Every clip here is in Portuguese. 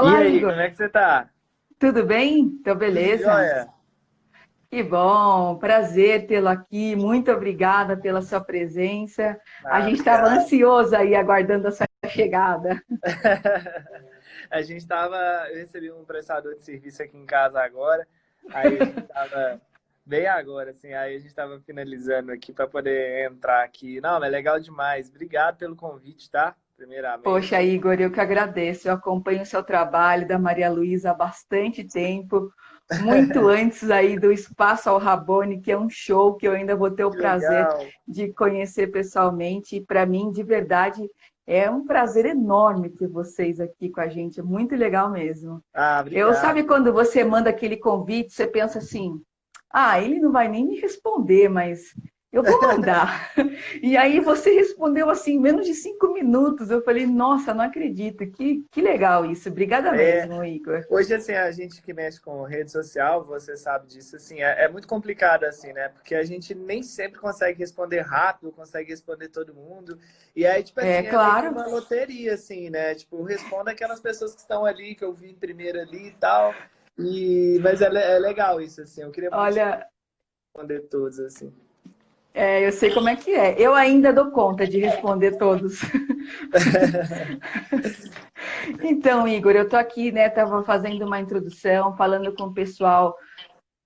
E Olá, aí, Igor. como é que você tá? Tudo bem? Então, Tudo beleza? jóia? Que bom, prazer tê-lo aqui. Muito obrigada pela sua presença. A Ah, gente estava obrigado. ansioso aí aguardando a sua chegada. Eu recebi um prestador de serviço aqui em casa agora, aí a gente tava bem agora, assim, aí a gente tava finalizando aqui para poder entrar aqui. Não, mas é legal demais. Obrigado pelo convite, tá? Poxa, Primeiramente. Igor, eu que agradeço. Eu acompanho o seu trabalho da Maria Luísa há bastante tempo, muito antes aí do Espaço Al Rabone, que é um show que eu ainda vou ter o Que prazer legal. de conhecer pessoalmente. E para mim, de verdade, é um prazer enorme ter vocês aqui com a gente. É muito legal mesmo. Ah, Eu obrigado. sabe quando você manda aquele convite, você pensa assim: ah, ele não vai nem me responder, mas eu vou mandar. E aí você respondeu assim, em menos de 5 minutos. Eu falei, nossa, não acredito. Que legal isso. Obrigada É, mesmo, Igor. hoje, assim, a gente que mexe com rede social, você sabe disso, assim, é muito complicado, assim, né? Porque a gente nem sempre consegue responder rápido, consegue responder todo mundo. E aí, tipo É assim, é meio que claro. uma loteria, assim, né? Tipo, responda aquelas pessoas que estão ali, que eu vi primeiro ali e tal. Mas é legal isso, assim. Eu queria muito Olha, responder todos, assim. eu sei como é que é. Eu ainda dou conta de responder todos. Então, Igor, eu tô aqui, né? Tava fazendo uma introdução, falando com o pessoal.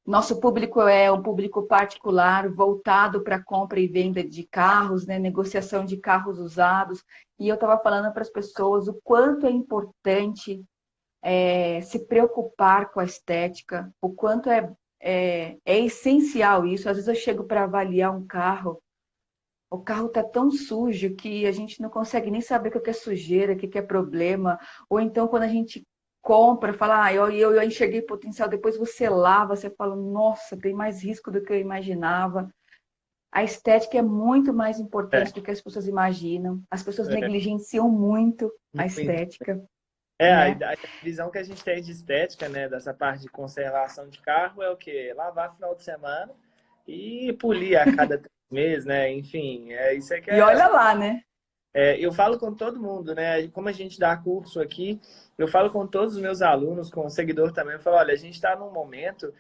Nosso público é um público particular, voltado para compra e venda de carros, né, negociação de carros usados. E eu estava falando para as pessoas o quanto é importante se preocupar com a estética, o quanto é essencial isso. Às vezes eu chego para avaliar um carro, o carro está tão sujo que a gente não consegue nem saber o que é sujeira, o que é problema. Ou então, quando a gente compra, fala, eu enxerguei potencial, depois você lava, você fala, nossa, tem mais risco do que eu imaginava. A estética é muito mais importante É, do que as pessoas imaginam. As pessoas é, negligenciam muito a muito. estética, É, né? a visão que a gente tem de estética, né, dessa parte de conservação de carro é o quê? Lavar final de semana e polir a cada 3 meses, né? Enfim, isso é que E olha lá, né? eu falo com todo mundo, né? Como a gente dá curso aqui, eu falo com todos os meus alunos, com o seguidor também, eu falo, olha, a gente está num momento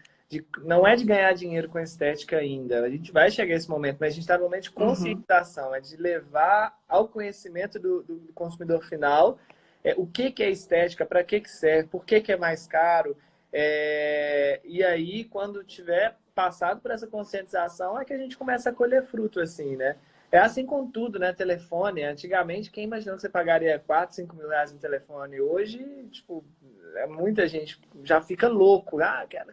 não é de ganhar dinheiro com estética ainda, a gente vai chegar a esse momento, mas a gente está num momento de Uhum, conscientização, é de levar ao conhecimento do consumidor final o que, que é estética, para que serve, por que, que é mais caro, e aí, quando tiver passado por essa conscientização, é que a gente começa a colher fruto, assim, né? É assim com tudo, né? Telefone. Antigamente, quem imaginou que você pagaria 4, 5 mil reais no telefone? Hoje, tipo, muita gente já fica louco. Ah, quero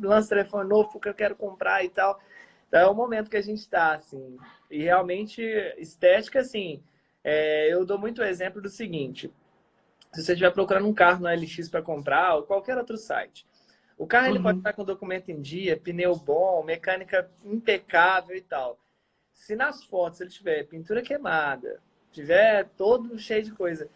lança telefone novo porque eu quero comprar e tal. Então, é o momento que a gente está, assim. E realmente, estética, assim, eu dou muito exemplo do seguinte. Se você estiver procurando um carro no LX para comprar, ou qualquer outro site, o carro ele pode uhum. estar com documento em dia, pneu bom, mecânica impecável e tal. Se nas fotos ele tiver pintura queimada, tiver todo cheio de coisa,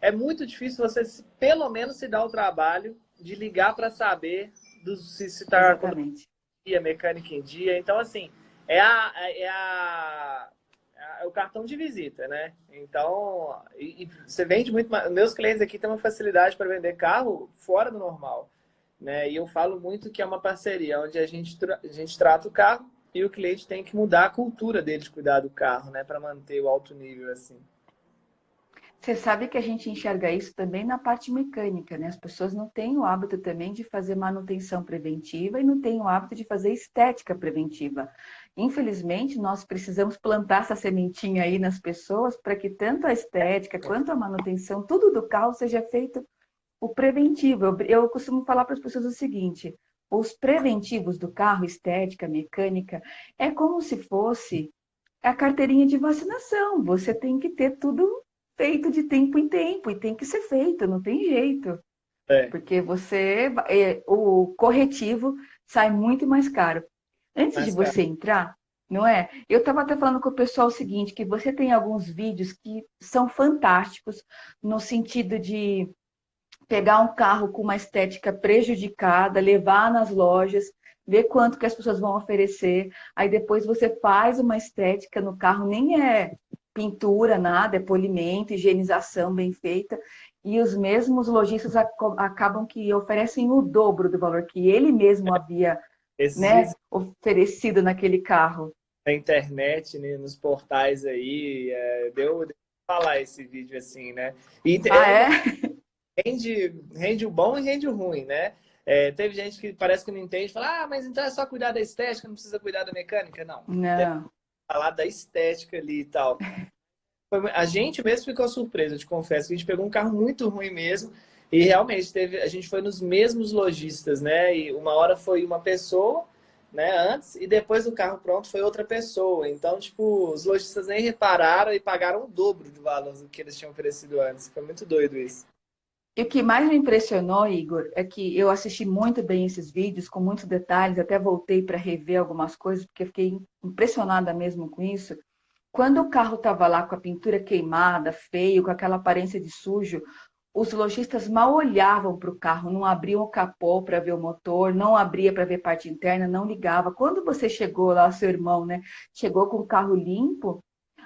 é muito difícil você pelo menos se dar o trabalho de ligar para saber se está com Exatamente. dia, mecânica em dia. Então, assim, é, a, é, a, é o cartão de visita, né? Então, e você vende muito. Meus clientes aqui têm uma facilidade para vender carro fora do normal, né? E eu falo muito que é uma parceria, onde a gente trata o carro e o cliente tem que mudar a cultura dele de cuidar do carro, né? Para manter o alto nível, assim. Você sabe que a gente enxerga isso também na parte mecânica, né? As pessoas não têm o hábito também de fazer manutenção preventiva e não têm o hábito de fazer estética preventiva. Infelizmente, nós precisamos plantar essa sementinha aí nas pessoas para que tanto a estética quanto a manutenção, tudo do carro seja feito o preventivo. Eu costumo falar para as pessoas o seguinte: os preventivos do carro, estética, mecânica, é como se fosse a carteirinha de vacinação. Você tem que ter tudo feito de tempo em tempo e tem que ser feito, não tem jeito, É, porque o corretivo sai muito mais caro. Antes de mas, cara, você entrar, não é? Eu estava até falando com o pessoal o seguinte, que você tem alguns vídeos que são fantásticos no sentido de pegar um carro com uma estética prejudicada, levar nas lojas, ver quanto que as pessoas vão oferecer, aí depois você faz uma estética no carro, nem é pintura, nada, é polimento, higienização bem feita, e os mesmos lojistas acabam que oferecem o dobro do valor que ele mesmo havia, Esses né, dias oferecido naquele carro. na internet, né, nos portais aí, deu pra falar esse vídeo assim, né? E Ah, é? rende o bom e rende o ruim, né? Teve gente que parece que não entende, fala, mas então é só cuidar da estética, não precisa cuidar da mecânica. Não, tem que Não. falar da estética ali e tal. A gente mesmo ficou surpreso, eu te confesso, que a gente pegou um carro muito ruim mesmo, e realmente a gente foi nos mesmos lojistas, né? E uma hora foi uma pessoa, né, antes, e depois do carro pronto foi outra pessoa. Então, tipo, os lojistas nem repararam e pagaram o dobro do valor do que eles tinham oferecido antes. Foi muito doido isso. E o que mais me impressionou, Igor, é que eu assisti muito bem esses vídeos, com muitos detalhes, até voltei para rever algumas coisas, porque eu fiquei impressionada mesmo com isso. Quando o carro estava lá com a pintura queimada, feio, com aquela aparência de sujo, os lojistas mal olhavam para o carro, não abriam o capô para ver o motor, não abria para ver parte interna, não ligava. Quando você chegou lá, seu irmão, né, chegou com o carro limpo,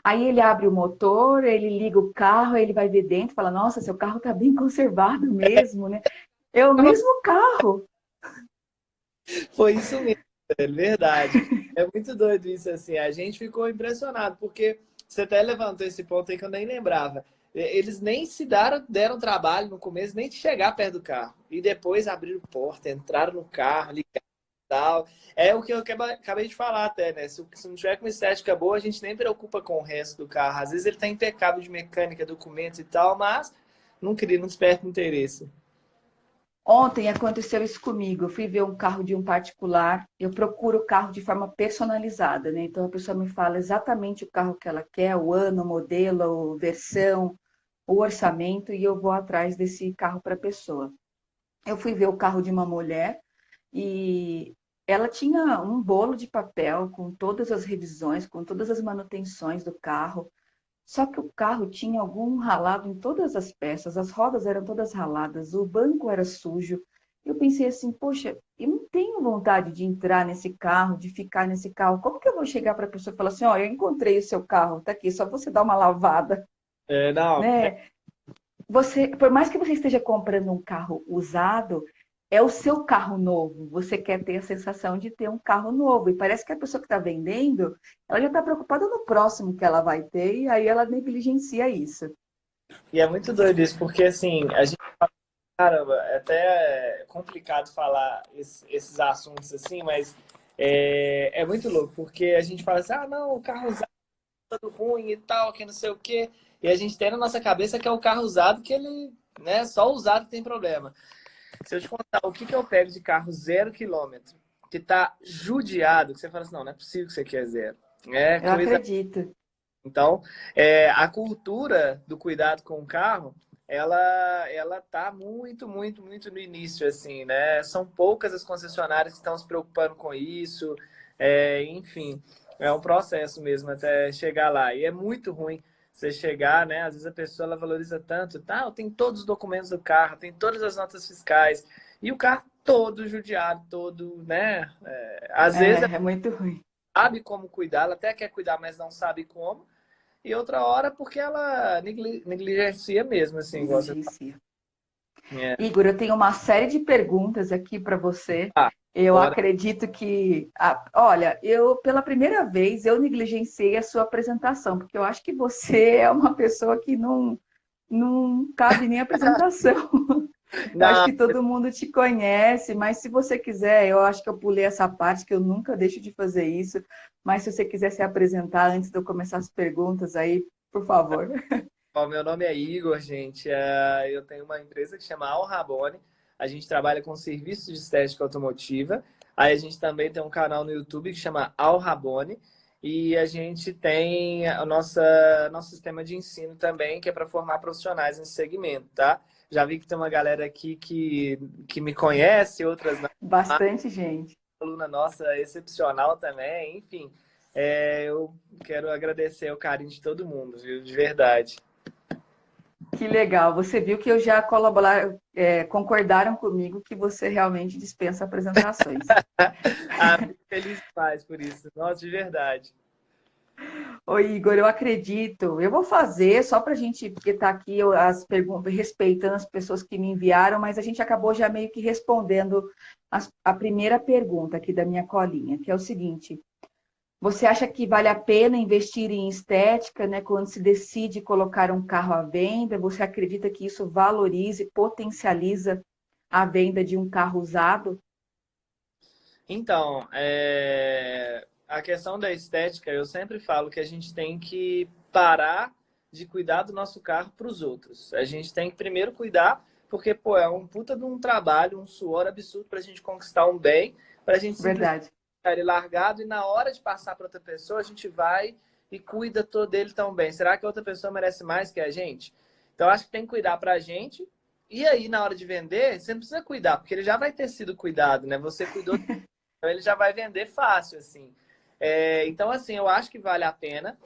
aí ele abre o motor, ele liga o carro, aí ele vai ver dentro, e fala: Nossa, seu carro está bem conservado mesmo, né? É o mesmo carro. Foi isso mesmo, é verdade. É muito doido isso, assim. A gente ficou impressionado, porque você até levantou esse ponto aí que eu nem lembrava. Eles nem deram trabalho no começo, nem de chegar perto do carro. E depois abriram porta, entraram no carro, ligaram e tal. É o que eu acabei de falar até, né? Se não tiver com uma estética boa, a gente nem preocupa com o resto do carro. Às vezes ele tá impecável de mecânica, documentos e tal, mas não desperta interesse. Ontem aconteceu isso comigo. Eu fui ver um carro de um particular. Eu procuro o carro de forma personalizada, né? Então a pessoa me fala exatamente o carro que ela quer, o ano, o modelo, a versão, o orçamento, e eu vou atrás desse carro para a pessoa. Eu fui ver o carro de uma mulher e ela tinha um bolo de papel com todas as revisões, com todas as manutenções do carro. Só que o carro tinha algum ralado em todas as peças, as rodas eram todas raladas, o banco era sujo. Eu pensei assim, poxa, eu não tenho vontade de entrar nesse carro, de ficar nesse carro. Como que eu vou chegar para a pessoa e falar assim, olha, eu encontrei o seu carro, tá aqui, só você dar uma lavada, Não, né? Você, por mais que você esteja comprando um carro usado, é o seu carro novo. Você quer ter a sensação de ter um carro novo. E parece que a pessoa que está vendendo, ela já está preocupada no próximo que ela vai ter, e aí ela negligencia isso. e é muito doido isso, porque assim, a gente, caramba, é até complicado falar esses assuntos assim, mas é muito louco, porque a gente fala assim, não, o carro usado é todo ruim e tal, que não sei o quê, e a gente tem na nossa cabeça que é o carro usado que ele, né, só o usado tem problema. Se eu te contar o que eu pego de carro 0 km, que tá judiado, que você fala assim, não é possível que você quer zero. É Eu coisa. acredito. Então, a cultura do cuidado com o carro, ela tá muito, muito, muito no início, assim, né? São poucas as concessionárias que estão se preocupando com isso, enfim, é um processo mesmo até chegar lá. E é muito ruim você chegar, né? Às vezes a pessoa ela valoriza tanto, tá? Tem todos os documentos do carro, tem todas as notas fiscais, e o carro todo judiado, todo, né? Às vezes ela É muito ruim. sabe como cuidar, ela até quer cuidar, mas não sabe como. E outra hora porque ela negligencia mesmo, assim, igual você Negligencia. fala. Igor, eu tenho uma série de perguntas aqui para você. Ah, Eu bora. acredito que, olha, eu pela primeira vez eu negligenciei a sua apresentação, porque eu acho que você é uma pessoa que não cabe nem apresentação. Eu acho Não, que todo mundo te conhece, mas se você quiser, eu acho que eu pulei essa parte, que eu nunca deixo de fazer isso. Mas se você quiser se apresentar antes de eu começar as perguntas aí, por favor. ó, meu nome é Igor, gente. Eu tenho uma empresa que chama Al Rabone. A gente trabalha com serviços de estética automotiva. Aí a gente também tem um canal no YouTube que chama Al Rabone. E a gente tem nosso sistema de ensino também, que é para formar profissionais nesse segmento, tá? Já vi que tem uma galera aqui que me conhece, outras não. Bastante gente. Aluna nossa excepcional também, enfim. Eu quero agradecer o carinho de todo mundo, viu? De verdade. Que legal. Você viu que eu já colaboraram, concordaram comigo que você realmente dispensa apresentações. Fico feliz demais por isso. Nossa, de verdade. Oi, Igor, eu acredito. Eu vou fazer só para a gente, porque está aqui as perguntas, respeitando as pessoas que me enviaram, mas a gente acabou já meio que respondendo a primeira pergunta aqui da minha colinha, que é o seguinte: você acha que vale a pena investir em estética, né, quando se decide colocar um carro à venda? Você acredita que isso valorize, potencializa a venda de um carro usado? Então, a questão da estética, eu sempre falo que a gente tem que parar de cuidar do nosso carro para os outros. A gente tem que primeiro cuidar, porque, pô, é um puta de um trabalho, um suor absurdo para a gente conquistar um bem, para a gente simplesmente Verdade. deixar ele largado e na hora de passar para outra pessoa, a gente vai e cuida todo dele tão bem. Será que a outra pessoa merece mais que a gente? Então, acho que tem que cuidar para a gente. E aí, na hora de vender, você não precisa cuidar, porque ele já vai ter sido cuidado, né? Você cuidou, então ele já vai vender fácil, assim. Então, assim, eu acho que vale a pena.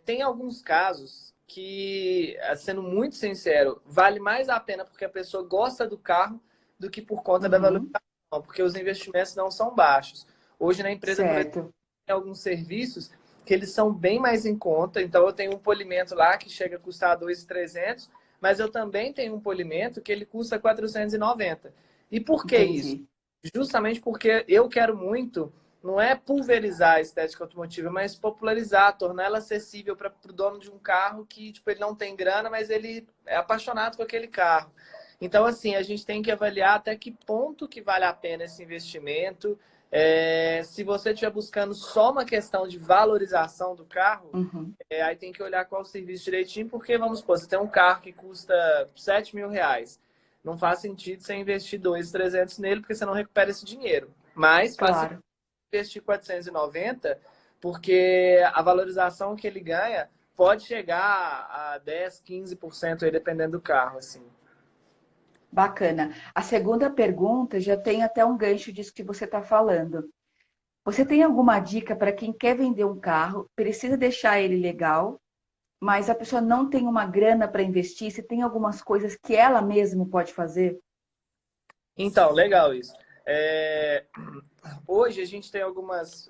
Tem alguns casos que, sendo muito sincero, vale mais a pena porque a pessoa gosta do carro do que por conta da Uhum, valorização, porque os investimentos não são baixos. Hoje na empresa, por exemplo, certo. tem alguns serviços que eles são bem mais em conta. Então, eu tenho um polimento lá que chega a custar 2.300, mas eu também tenho um polimento que ele custa 490. E por que isso? Entendi. Justamente porque eu quero muito, não é pulverizar a estética automotiva, mas popularizar, tornar ela acessível para o dono de um carro que tipo, ele não tem grana, mas ele é apaixonado por aquele carro. Então, assim, a gente tem que avaliar até que ponto que vale a pena esse investimento. Se você estiver buscando só uma questão de valorização do carro, Uhum. aí tem que olhar qual o serviço direitinho, porque, vamos supor, você tem um carro que custa R$ 7.000. Não faz sentido você investir 2.300 nele, porque você não recupera esse dinheiro. Mas faz sentido Claro. investir 490, porque a valorização que ele ganha pode chegar a 10, 15% aí, dependendo do carro, assim. Bacana. A segunda pergunta já tem até um gancho disso que você está falando. Você tem alguma dica para quem quer vender um carro, precisa deixar ele legal, mas a pessoa não tem uma grana para investir? Se tem algumas coisas que ela mesma pode fazer? Então, legal isso. É, Hoje a gente tem algumas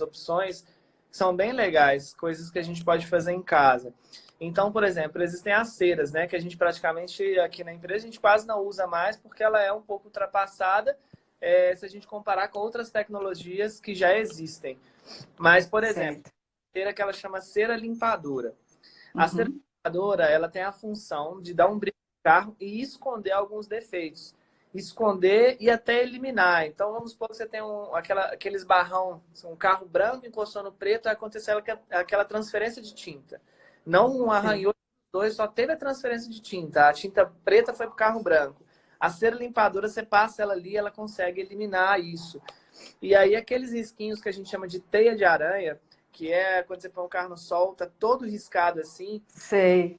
opções que são bem legais, coisas que a gente pode fazer em casa. Então, por exemplo, existem as ceras, né? Que a gente praticamente aqui na empresa a gente quase não usa mais porque ela é um pouco ultrapassada, se a gente comparar com outras tecnologias que já existem. Mas, por exemplo, Certo. cera que ela chama cera limpadora. A cera Uhum. limpadora, ela tem a função de dar um brilho no carro e esconder alguns defeitos. Esconder e até eliminar. Então, vamos supor que você tem aqueles barrão, um carro branco encostou no preto, vai acontecer aquela transferência de tinta. Não Sim. arranhou os dois, só teve a transferência de tinta. A tinta preta foi para o carro branco. A cera limpadora, você passa ela ali, ela consegue eliminar isso. E aí, aqueles risquinhos que a gente chama de teia de aranha, que é quando você põe um carro no sol, tá todo riscado assim, Sei.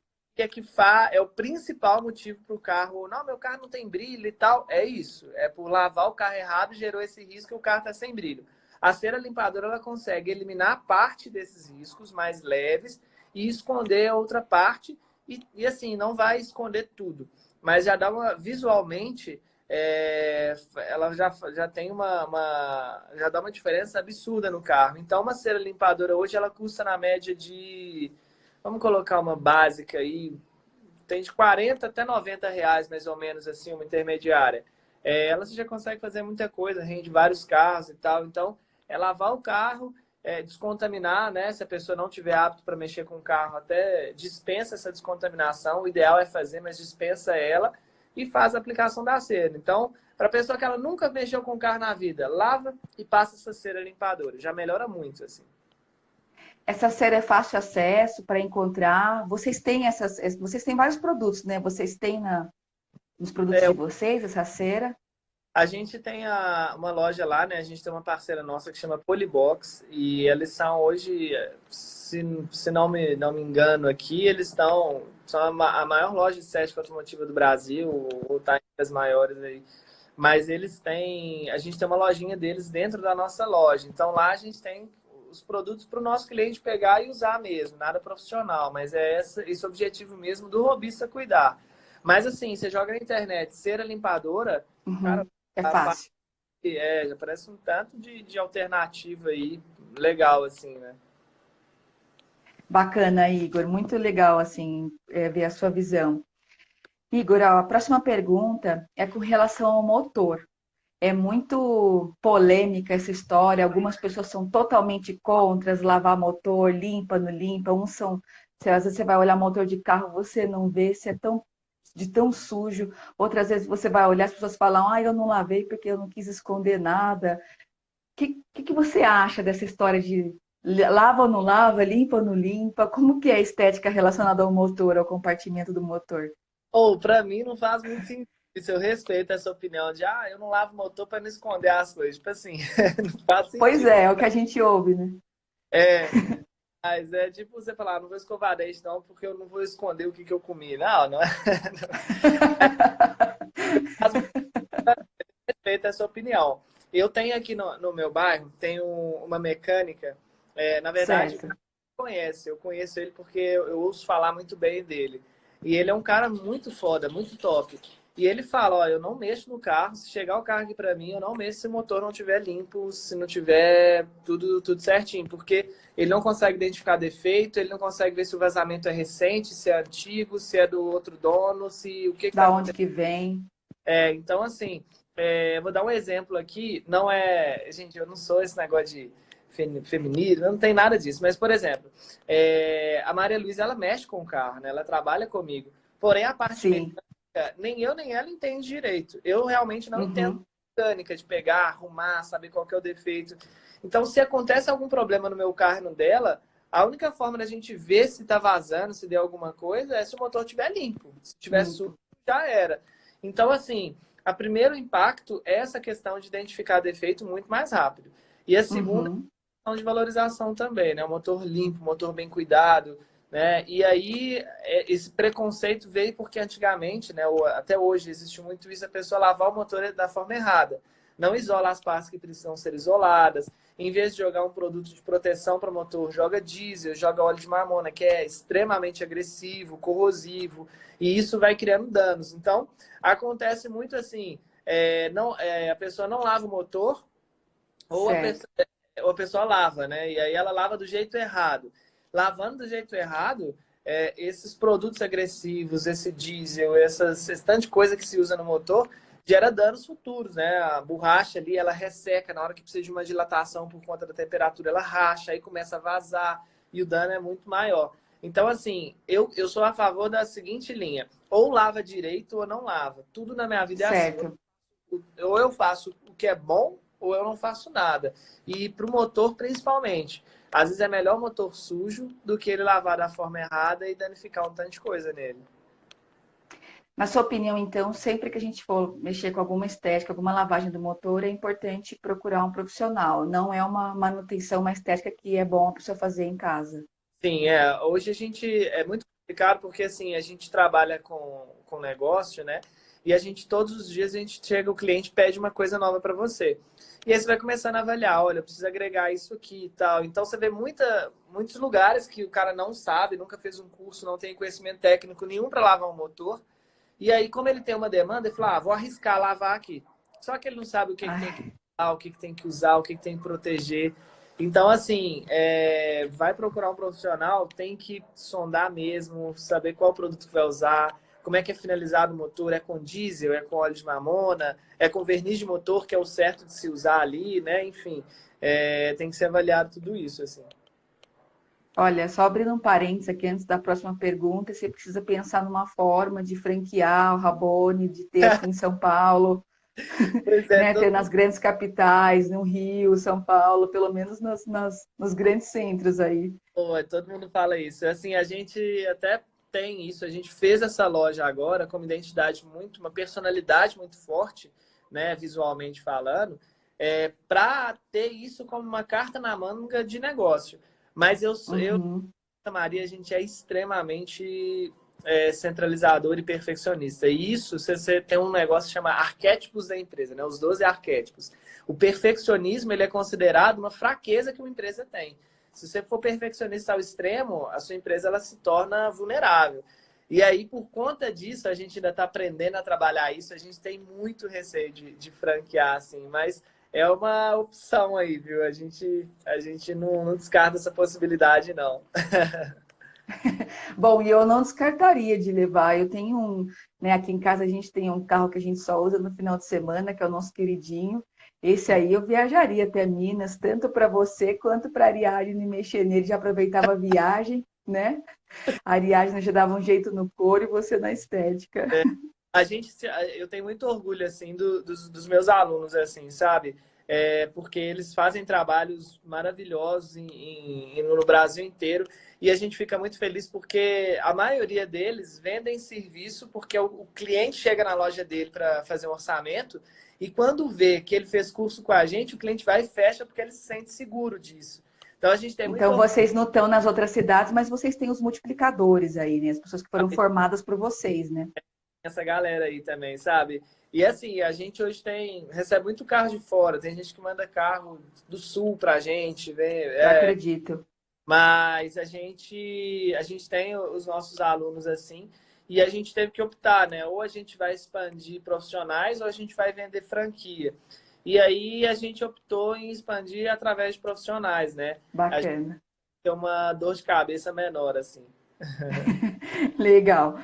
é o principal motivo para o carro. Não, meu carro não tem brilho e tal. É isso. É por lavar o carro errado gerou esse risco e o carro está sem brilho. A cera limpadora ela consegue eliminar parte desses riscos mais leves e esconder a outra parte. Assim, não vai esconder tudo. Mas já dá uma. Visualmente, ela já tem já dá uma diferença absurda no carro. Então, uma cera limpadora hoje ela custa na média de. Vamos colocar uma básica aí, tem de 40 até R$ 90, mais ou menos, assim, uma intermediária. Ela você já consegue fazer muita coisa, rende vários carros e tal. Então, é lavar o carro, descontaminar, né? Se a pessoa não tiver apto para mexer com o carro, até dispensa essa descontaminação. O ideal é fazer, mas dispensa ela e faz a aplicação da cera. Então, para a pessoa que ela nunca mexeu com o carro na vida, lava e passa essa cera limpadora. Já melhora muito, assim. Essa cera é fácil acesso para encontrar. Vocês têm vários produtos, né? Vocês têm nos produtos É, de vocês essa cera? A gente tem uma loja lá, né? A gente tem uma parceira nossa que chama Polibox e eles são hoje, se não me engano aqui, são a maior loja de estética automotiva do Brasil, ou tá entre as maiores aí. Mas a gente tem uma lojinha deles dentro da nossa loja. Então lá a gente tem os produtos para o nosso cliente pegar e usar mesmo, nada profissional, mas é esse objetivo mesmo do robista cuidar. Mas assim, você joga na internet, cera limpadora, cara, Uhum. É fácil. já parece um tanto de alternativa aí legal, assim, né? Bacana, Igor. Muito legal, assim, ver a sua visão. Igor, ó, a próxima pergunta é com relação ao motor. É muito polêmica essa história. Algumas pessoas são totalmente contra lavar motor, limpa, não limpa. Uns são, às vezes você vai olhar motor de carro, você não vê se é tão de tão sujo. Outras vezes você vai olhar, as pessoas falam, ah, eu não lavei porque eu não quis esconder nada. O que você acha dessa história de lava ou não lava, limpa ou não limpa? Como que é a estética relacionada ao motor, ao compartimento do motor? Ou, pra mim, não faz muito sentido. Se eu respeito essa opinião de, eu não lavo o motor pra não esconder as coisas. Tipo assim, não faz Pois sentido. é o que a gente ouve, né? É, mas é tipo você falar, não vou escovar dente não, porque eu não vou esconder o que que eu comi. Não, não é. Faz muito respeito essa opinião. Eu tenho aqui no meu bairro, tenho uma mecânica, na verdade, o Certo. cara conhece. Eu conheço ele porque eu ouço falar muito bem dele. E ele é um cara muito foda, muito top. E ele fala, ó, eu não mexo no carro, se chegar o carro aqui pra mim, eu não mexo se o motor não tiver limpo, se não tiver tudo certinho, porque ele não consegue identificar defeito, ele não consegue ver se o vazamento é recente, se é antigo, se é do outro dono, se o que que tá Da onde acontecendo. que vem? Então, assim, eu vou dar um exemplo aqui. Não é. Gente, eu não sou esse negócio de feminismo, não tem nada disso. Mas, por exemplo, a Maria Luísa, ela mexe com o carro, né? Ela trabalha comigo. Porém, a parte Sim. mecânica, nem eu nem ela entende direito. Eu realmente não entendo Uhum. mecânica de pegar, arrumar, saber qual que é o defeito. Então, se acontece algum problema no meu carro e no dela, a única forma da gente ver se tá vazando, se deu alguma coisa, é se o motor estiver limpo. Se estiver sujo, Limpo. já era. Então, assim, o primeiro impacto é essa questão de identificar defeito muito mais rápido. E a segunda é Uhum. a questão de valorização também, né? O motor limpo, motor bem cuidado, né? E aí, esse preconceito veio porque antigamente, né, ou até hoje, existe muito isso, a pessoa lavar o motor da forma errada. Não isola as partes que precisam ser isoladas. Em vez de jogar um produto de proteção para o motor, joga diesel, joga óleo de mamona, que é extremamente agressivo, corrosivo, e isso vai criando danos. Então, acontece muito assim, a pessoa não lava o motor ou Certo. ou a pessoa lava, né? E aí ela lava do jeito errado. Lavando do jeito errado, esses produtos agressivos, esse diesel, esse tanto de coisa que se usa no motor, gera danos futuros, né? A borracha ali, ela resseca, na hora que precisa de uma dilatação por conta da temperatura, ela racha, aí começa a vazar e o dano é muito maior. Então, assim, eu sou a favor da seguinte linha: ou lava direito ou não lava. Tudo na minha vida é assim. Certo. Ou eu faço o que é bom ou eu não faço nada. E para o motor, principalmente. Às vezes é melhor o motor sujo do que ele lavar da forma errada e danificar um tanto de coisa nele. Na sua opinião, então, sempre que a gente for mexer com alguma estética, alguma lavagem do motor, é importante procurar um profissional. Não é uma manutenção, uma estética que é bom a pessoa fazer em casa. Sim, hoje a gente é muito complicado porque assim, a gente trabalha com negócio, né? E a gente todos os dias a gente chega, o cliente pede uma coisa nova para você. E aí você vai começando a avaliar, olha, eu preciso agregar isso aqui e tal. Então você vê muitos lugares que o cara não sabe, nunca fez um curso, não tem conhecimento técnico nenhum para lavar um motor. E aí, como ele tem uma demanda, ele fala, vou arriscar lavar aqui. Só que ele não sabe o que, que tem que Ai, usar, o que, que tem que usar, o que, que tem que proteger. Então, assim, vai procurar um profissional, tem que sondar mesmo, saber qual produto que vai usar, como é que é finalizado o motor, é com diesel, é com óleo de mamona, é com verniz de motor, que é o certo de se usar ali, né? Enfim, tem que ser avaliado tudo isso, assim. olha, só abrindo um parênteses aqui antes da próxima pergunta, você precisa pensar numa forma de franquear o Rabone, de ter aqui em São Paulo, Pois é, né? Ter todo nas mundo, grandes capitais, no Rio, São Paulo, pelo menos nos grandes centros aí. todo mundo fala isso. Assim, a gente até tem isso, a gente fez essa loja agora com uma identidade muito, uma personalidade muito forte, né, visualmente falando, para ter isso como uma carta na manga de negócio. Mas eu Uhum. Maria, a gente é extremamente centralizador e perfeccionista. E isso, você tem um negócio que chama arquétipos da empresa, né? Os 12 arquétipos. O perfeccionismo ele é considerado uma fraqueza que uma empresa tem. Se você for perfeccionista ao extremo, a sua empresa ela se torna vulnerável. E aí, por conta disso, a gente ainda está aprendendo a trabalhar isso. A gente tem muito receio de franquear, assim, mas é uma opção aí, viu? A gente não descarta essa possibilidade, não. Bom, e eu não descartaria de levar. Eu tenho um, né, aqui em casa a gente tem um carro que a gente só usa no final de semana, que é o nosso queridinho. Esse aí eu viajaria até Minas, tanto para você quanto para a Ariadne mexer nele. Já aproveitava a viagem, né? A Ariadne já dava um jeito no couro e você na estética. A gente, eu tenho muito orgulho assim dos meus alunos, assim, sabe? Porque eles fazem trabalhos maravilhosos no Brasil inteiro e a gente fica muito feliz porque a maioria deles vendem serviço porque o cliente chega na loja dele para fazer um orçamento e quando vê que ele fez curso com a gente, o cliente vai e fecha porque ele se sente seguro disso. Então a gente tem muito Então vocês não estão nas outras cidades, mas vocês têm os multiplicadores aí, né? As pessoas que foram orgulho formadas por vocês, né? essa galera aí também, sabe? E assim, a gente hoje recebe muito carro de fora, tem gente que manda carro do sul pra gente, vem, Eu acredito. mas a gente tem os nossos alunos assim, e a gente teve que optar, né? Ou a gente vai expandir profissionais ou a gente vai vender franquia. E aí a gente optou em expandir através de profissionais, né? A gente Bacana. tem uma dor de cabeça menor, assim. Legal.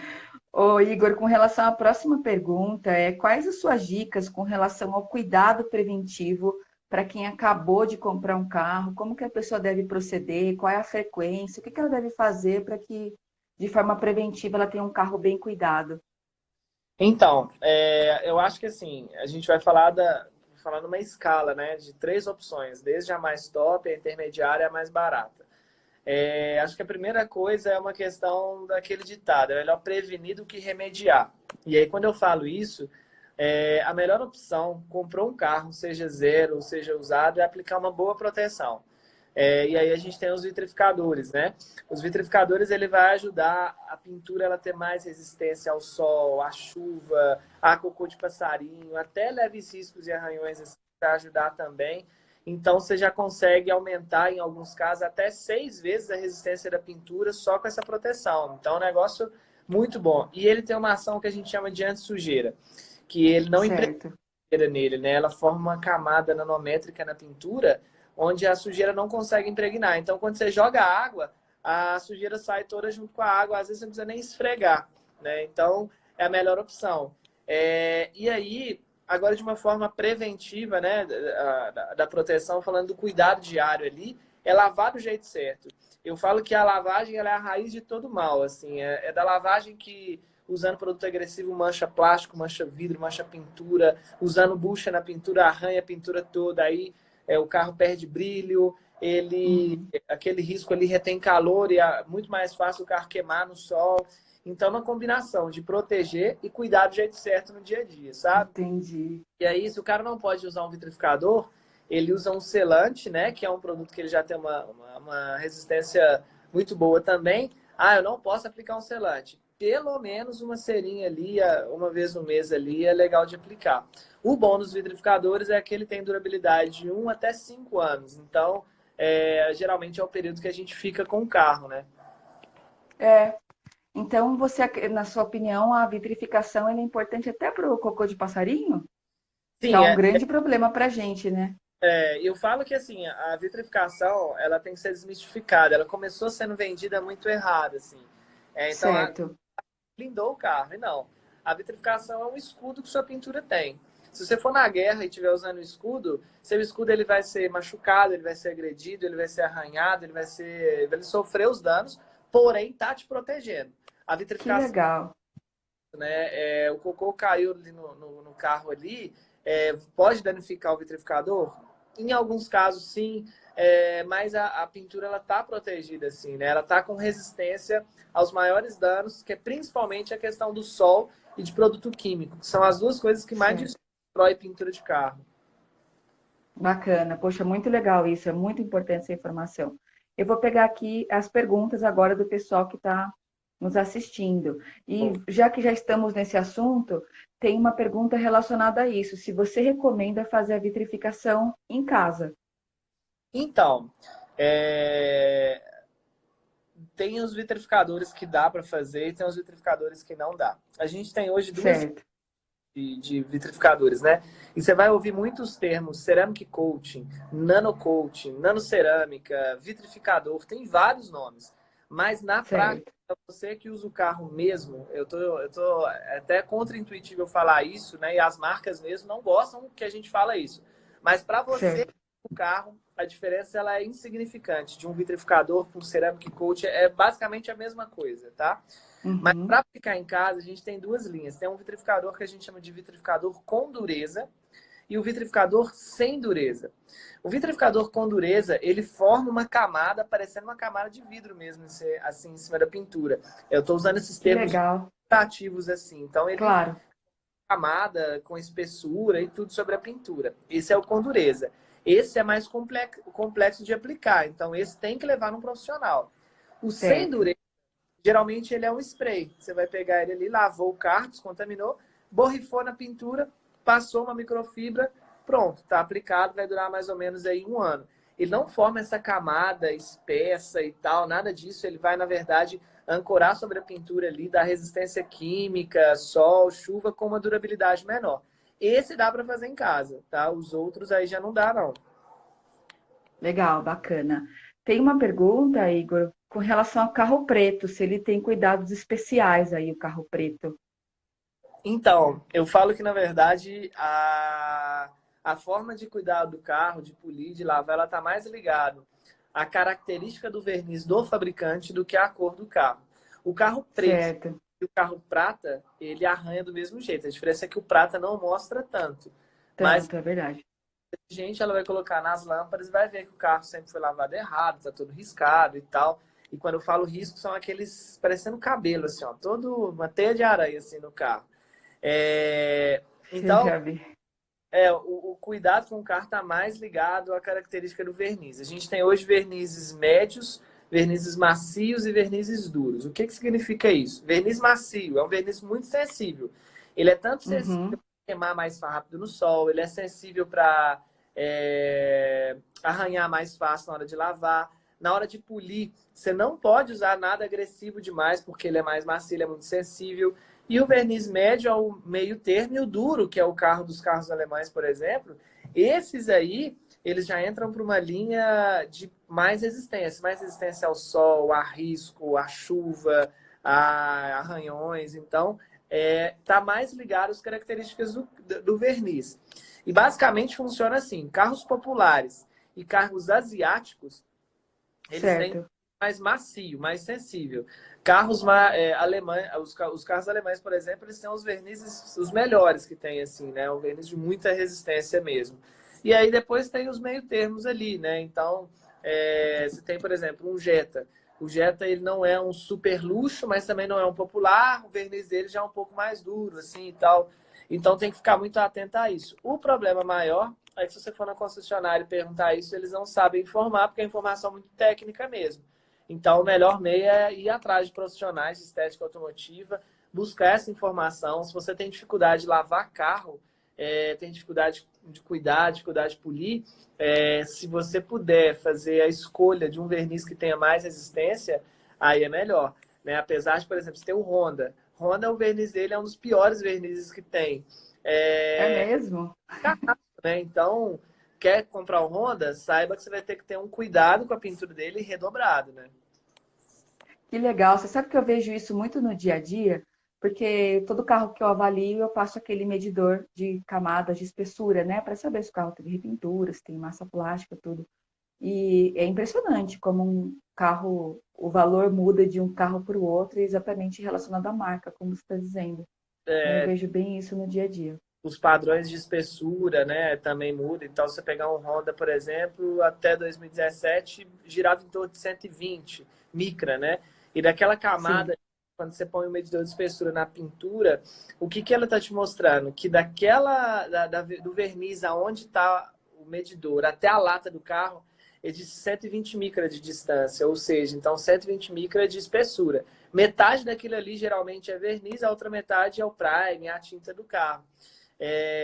Ô, Igor, com relação à próxima pergunta, quais as suas dicas com relação ao cuidado preventivo para quem acabou de comprar um carro? Como que a pessoa deve proceder? Qual é a frequência? O que que ela deve fazer para que, de forma preventiva, ela tenha um carro bem cuidado? Então, eu acho que assim, a gente vai falar numa escala, né, de três opções, desde a mais top, a intermediária e a mais barata. Acho que a primeira coisa é uma questão daquele ditado, é melhor prevenir do que remediar. E aí, quando eu falo isso, a melhor opção, comprou um carro, seja zero ou seja usado, é aplicar uma boa proteção. E aí a gente tem os vitrificadores, né? Os vitrificadores ele vai ajudar a pintura ela ter mais resistência ao sol, à chuva, a cocô de passarinho, até leves riscos e arranhões assim, para ajudar também. Então você já consegue aumentar em alguns casos até 6 vezes a resistência da pintura só com essa proteção. Então é um negócio muito bom. E ele tem uma ação que a gente chama de anti-sujeira, que ele não impregna Certo. nele, né? Ela forma uma camada nanométrica na pintura onde a sujeira não consegue impregnar. Então, quando você joga água, a sujeira sai toda junto com a água. Às vezes você não precisa nem esfregar, né? Então, é a melhor opção. E aí, agora de uma forma preventiva, né, da proteção, falando do cuidado diário ali, é lavar do jeito certo. Eu falo que a lavagem ela é a raiz de todo mal, assim, é da lavagem que usando produto agressivo mancha plástico, mancha vidro, mancha pintura, usando bucha na pintura arranha a pintura toda, aí o carro perde brilho, Uhum. aquele risco ali retém calor e é muito mais fácil o carro queimar no sol. Então, é uma combinação de proteger e cuidar do jeito certo no dia a dia, sabe? Entendi. E aí, se o cara não pode usar um vitrificador, ele usa um selante, né? Que é um produto que ele já tem uma resistência muito boa também. Ah, eu não posso aplicar um selante. Pelo menos uma cerinha ali, uma vez no mês ali, é legal de aplicar. O bom dos vitrificadores é que ele tem durabilidade de 1 até 5 anos. Então, geralmente é o período que a gente fica com o carro, né? É, então você, na sua opinião, a vitrificação é importante até para o cocô de passarinho? Que é Sim, um grande problema para a gente, né? eu falo que assim, a vitrificação ela tem que ser desmistificada. Ela começou sendo vendida muito errada, assim. Então, Certo. blindou o carro. E não. A vitrificação é um escudo que sua pintura tem. Se você for na guerra e estiver usando o escudo, seu escudo ele vai ser machucado, ele vai ser agredido, ele vai ser arranhado, ele vai sofrer os danos, porém tá te protegendo. A Que vitrificação, legal. né? O cocô caiu ali no carro ali, pode danificar o vitrificador? Em alguns casos, sim, mas a pintura ela tá protegida, assim, né? Ela tá com resistência aos maiores danos, que é principalmente a questão do sol e de produto químico, que são as duas coisas que mais Certo. destrói pintura de carro. Bacana. Poxa, muito legal isso. É muito importante essa informação. Eu vou pegar aqui as perguntas agora do pessoal que está nos assistindo. E Bom, já que já estamos nesse assunto, tem uma pergunta relacionada a isso. Se você recomenda fazer a vitrificação em casa? então, é, tem os vitrificadores que dá para fazer e tem os vitrificadores que não dá. A gente tem hoje duas Certo. de vitrificadores, né? E você vai ouvir muitos termos, ceramic coating, nano coating, nanocerâmica, vitrificador, tem vários nomes. Mas na prática, Certo, você que usa o carro mesmo, eu tô até contra-intuitivo eu falar isso, né? E as marcas mesmo não gostam que a gente fala isso. Mas para você, certo. o carro, a diferença ela é insignificante. De um vitrificador para um ceramic coat é basicamente a mesma coisa, tá? Mas Uhum. para aplicar em casa, a gente tem duas linhas. Tem um vitrificador que a gente chama de vitrificador com dureza e o vitrificador sem dureza. O vitrificador com dureza, ele forma uma camada, parecendo uma camada de vidro mesmo, assim, em cima da pintura. Eu estou usando esses Que termos legal. ativos assim. Então, ele Claro, camada com espessura e tudo sobre a pintura. Esse é o com dureza. Esse é mais complexo de aplicar, então esse tem que levar num profissional. O sem certo. dureza, geralmente ele é um spray. Você vai pegar ele ali, lavou o carro, descontaminou, borrifou na pintura, passou uma microfibra, pronto, está aplicado, vai durar mais ou menos aí 1 ano. Ele não forma essa camada espessa e tal, nada disso. Ele vai, na verdade, ancorar sobre a pintura ali, dar resistência química, sol, chuva, com uma durabilidade menor. Esse dá para fazer em casa, tá? Os outros aí já não dá, não. Legal, bacana. Tem uma pergunta, Igor, com relação ao carro preto, se ele tem cuidados especiais aí, o carro preto. Então, eu falo que, na verdade, a forma de cuidar do carro, de polir, de lavar, ela está mais ligado à característica do verniz do fabricante do que à cor do carro. O carro preto Certo, e o carro prata, ele arranha do mesmo jeito. A diferença é que o prata não mostra tanto. Mas tanto, é verdade. a gente ela vai colocar nas lâmpadas e vai ver que o carro sempre foi lavado errado, tá todo riscado e tal. E quando eu falo risco, são aqueles parecendo cabelo, assim, ó, todo uma teia de aranha assim no carro. É, Eu então, já vi. o cuidado com o carro está mais ligado à característica do verniz. A gente tem hoje vernizes médios, vernizes macios e vernizes duros. O que significa isso? Verniz macio é um verniz muito sensível. Ele é tanto sensível Uhum, para queimar mais rápido no sol, ele é sensível para arranhar mais fácil na hora de lavar. Na hora de polir, você não pode usar nada agressivo demais, porque ele é mais macio, ele é muito sensível. E o verniz médio é o meio termo, e o duro, que é o carro dos carros alemães, por exemplo, esses aí, eles já entram para uma linha de mais resistência ao sol, a risco, a chuva, a arranhões. Então, tá mais ligado às características do verniz. E basicamente funciona assim: carros populares e carros asiáticos, eles têm certo. mais macio, mais sensível. Carros alemães, os carros alemães, por exemplo, eles têm os vernizes os melhores que tem, assim, né? Um verniz de muita resistência mesmo. E aí depois tem os meio termos ali, né? Então, você tem, por exemplo, um Jetta. O Jetta ele não é um super luxo, mas também não é um popular. O verniz dele já é um pouco mais duro, assim e tal. Então tem que ficar muito atento a isso. O problema maior é que se você for na concessionária e perguntar isso, eles não sabem informar, porque é informação muito técnica mesmo. Então, o melhor meio é ir atrás de profissionais de estética automotiva, buscar essa informação. Se você tem dificuldade de lavar carro, tem dificuldade de cuidar, dificuldade de polir, se você puder fazer a escolha de um verniz que tenha mais resistência, aí é melhor. Né? Apesar de, por exemplo, você tem o Honda. Honda, o verniz dele é um dos piores vernizes que tem. É É, mesmo? né? Então, quer comprar o Honda, saiba que você vai ter que ter um cuidado com a pintura dele redobrado, né? Que legal. Você sabe que eu vejo isso muito no dia a dia? Porque todo carro que eu avalio, eu passo aquele medidor de camadas de espessura, né? Para saber se o carro teve repintura, se tem massa plástica, tudo. E é impressionante como um carro, o valor muda de um carro para o outro, exatamente relacionado à marca, como você está dizendo. Né? Eu vejo bem isso no dia a dia. Os padrões de espessura, né, também mudam. Então, você pegar um Honda, por exemplo, até 2017 girava em torno de 120 micra, né? E daquela Sim, camada, quando você põe o medidor de espessura na pintura, o que ela está te mostrando? Que do verniz aonde está o medidor até a lata do carro é de 120 micra de distância, ou seja, então 120 micra de espessura. Metade daquilo ali geralmente é verniz, a outra metade é o prime, a tinta do carro.